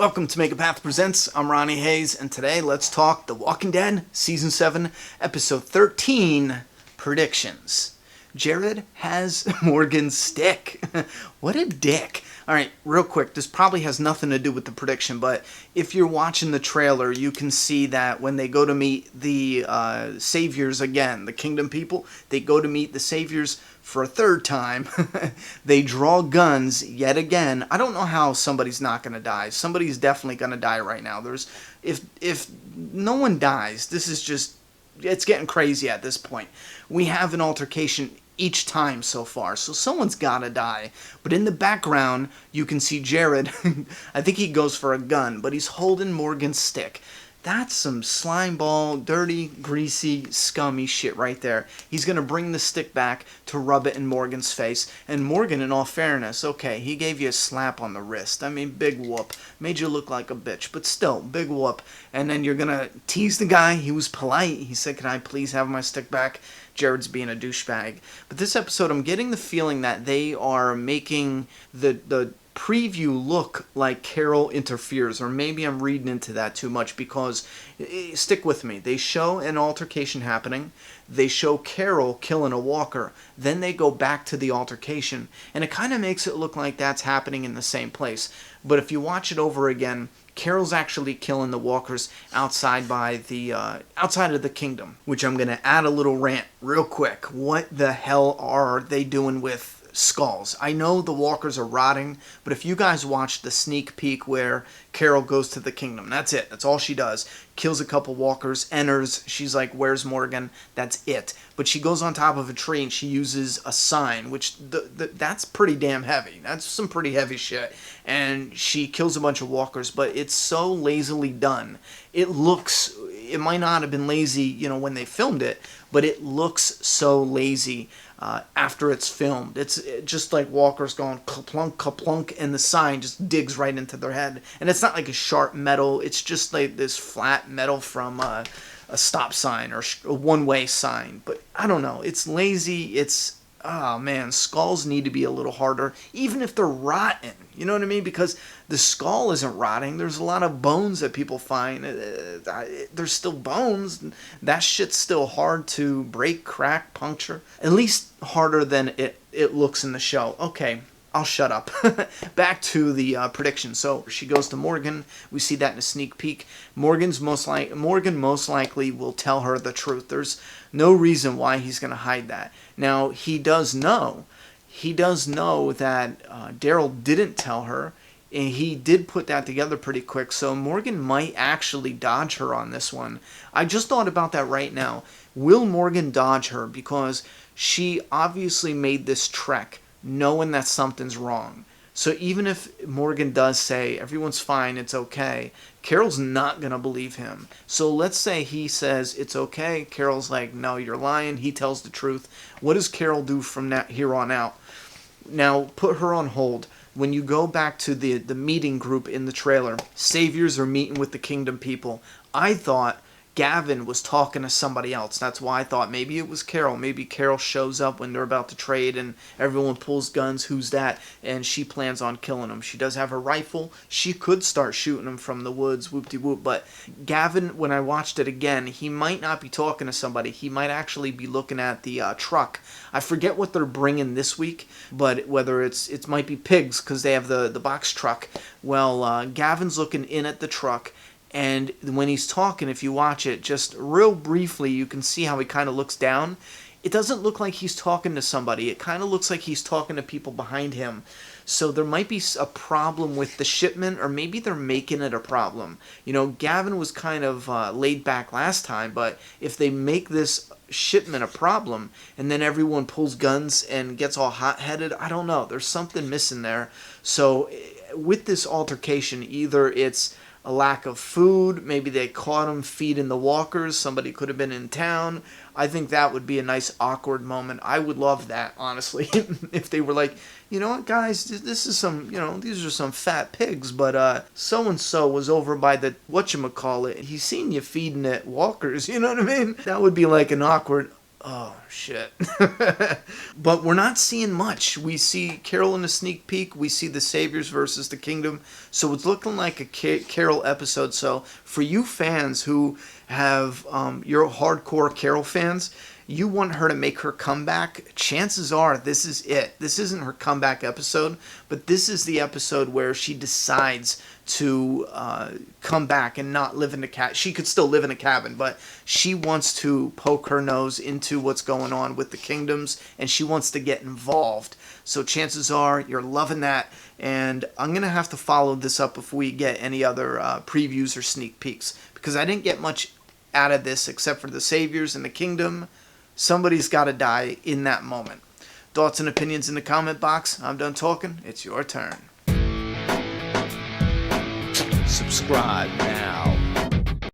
Welcome to Make a Path Presents. I'm Ronnie Hayes, and today let's talk The Walking Dead, Season 7, Episode 13, Predictions. Jared has Morgan's stick. What a dick. Alright, real quick, this probably has nothing to do with the prediction, but if you're watching the trailer, you can see that when they go to meet the saviors again, the kingdom people, they go to meet the saviors for a third time. They draw guns yet again. I don't know how somebody's not going to die. Somebody's definitely going to die right now. If no one dies, this is just, it's getting crazy at this point. We have an altercation each time so far, so someone's gotta die. But in the background, you can see Jared. I think he goes for a gun, but he's holding Morgan's stick. That's some slimeball, dirty, greasy, scummy shit right there. He's gonna bring the stick back to rub it in Morgan's face. And Morgan, in all fairness, okay, he gave you a slap on the wrist. I mean, big whoop. Made you look like a bitch, but still, big whoop. And then you're gonna tease the guy. He was polite. He said, "Can I please have my stick back?" Jared's being a douchebag. But this episode, I'm getting the feeling that they are making the preview look like Carol interferes, or maybe I'm reading into that too much, because stick with me. They show an altercation happening. They show Carol killing a walker. Then they go back to the altercation, and it kind of makes it look like that's happening in the same place. But if you watch it over again, Carol's actually killing the walkers outside of the kingdom, which I'm going to add a little rant real quick. What the hell are they doing with skulls? I know the walkers are rotting, but if you guys watch the sneak peek where Carol goes to the kingdom, that's it. That's all she does. Kills a couple walkers, enters, she's like, "Where's Morgan?" That's it. But she goes on top of a tree and she uses a sign, which that's pretty damn heavy. That's some pretty heavy shit. And she kills a bunch of walkers, but it's so lazily done. It might not have been lazy, when they filmed it, but it looks so lazy after it's filmed. It's just like walkers going ka-plunk, ka-plunk, and the sign just digs right into their head. And it's not like a sharp metal. It's just like this flat metal from a stop sign or a one-way sign. But I don't know. It's lazy. Oh man, skulls need to be a little harder, even if they're rotten. You know what I mean? Because the skull isn't rotting. There's a lot of bones that people find. There's still bones. That shit's still hard to break, crack, puncture. At least harder than it looks in the show. Okay, I'll shut up. Back to the prediction. So she goes to Morgan. We see that in a sneak peek. Morgan most likely will tell her the truth. There's no reason why he's going to hide that. Now, he does know that Daryl didn't tell her, and he did put that together pretty quick, so Morgan might actually dodge her on this one. I just thought about that right now. Will Morgan dodge her? Because she obviously made this trek knowing that something's wrong. So even if Morgan does say, "Everyone's fine, it's okay," Carol's not going to believe him. So let's say he says, "It's okay." Carol's like, "No, you're lying." He tells the truth. What does Carol do from here on out? Now, put her on hold. When you go back to the meeting group in the trailer, saviors are meeting with the kingdom people. I thought Gavin was talking to somebody else. That's why I thought maybe it was Carol. Maybe Carol shows up when they're about to trade and everyone pulls guns. Who's that? And she plans on killing him. She does have her rifle. She could start shooting him from the woods, whoop-de-whoop. But Gavin, when I watched it again, he might not be talking to somebody. He might actually be looking at the truck. I forget what they're bringing this week, but whether it might be pigs because they have the box truck. Well, Gavin's looking in at the truck. And when he's talking, if you watch it, just real briefly, you can see how he kind of looks down. It doesn't look like he's talking to somebody. It kind of looks like he's talking to people behind him. So there might be a problem with the shipment, or maybe they're making it a problem. Gavin was kind of laid back last time, but if they make this shipment a problem, and then everyone pulls guns and gets all hot-headed, I don't know. There's something missing there. So with this altercation, either it's a lack of food, maybe they caught him feeding the walkers, somebody could have been in town. I think that would be a nice awkward moment. I would love that, honestly, if they were like, "You know what, guys, this is these are some fat pigs, but so-and-so was over by the whatchamacallit. He's seen you feeding it walkers," you know what I mean? That would be like an awkward, Oh, shit. But we're not seeing much. We see Carol in a sneak peek. We see the Saviors versus the Kingdom. So it's looking like a Carol episode. So for you fans who have, you're hardcore Carol fans, you want her to make her comeback, chances are this is it. This isn't her comeback episode, but this is the episode where she decides to come back and not live in the cabin. She could still live in a cabin, but she wants to poke her nose into what's going on with the kingdoms, and she wants to get involved. So chances are you're loving that, and I'm going to have to follow this up if we get any other previews or sneak peeks, because I didn't get much out of this except for the Saviors and the Kingdom. Somebody's got to die in that moment. Thoughts and opinions in the comment box. I'm done talking. It's your turn. Subscribe now.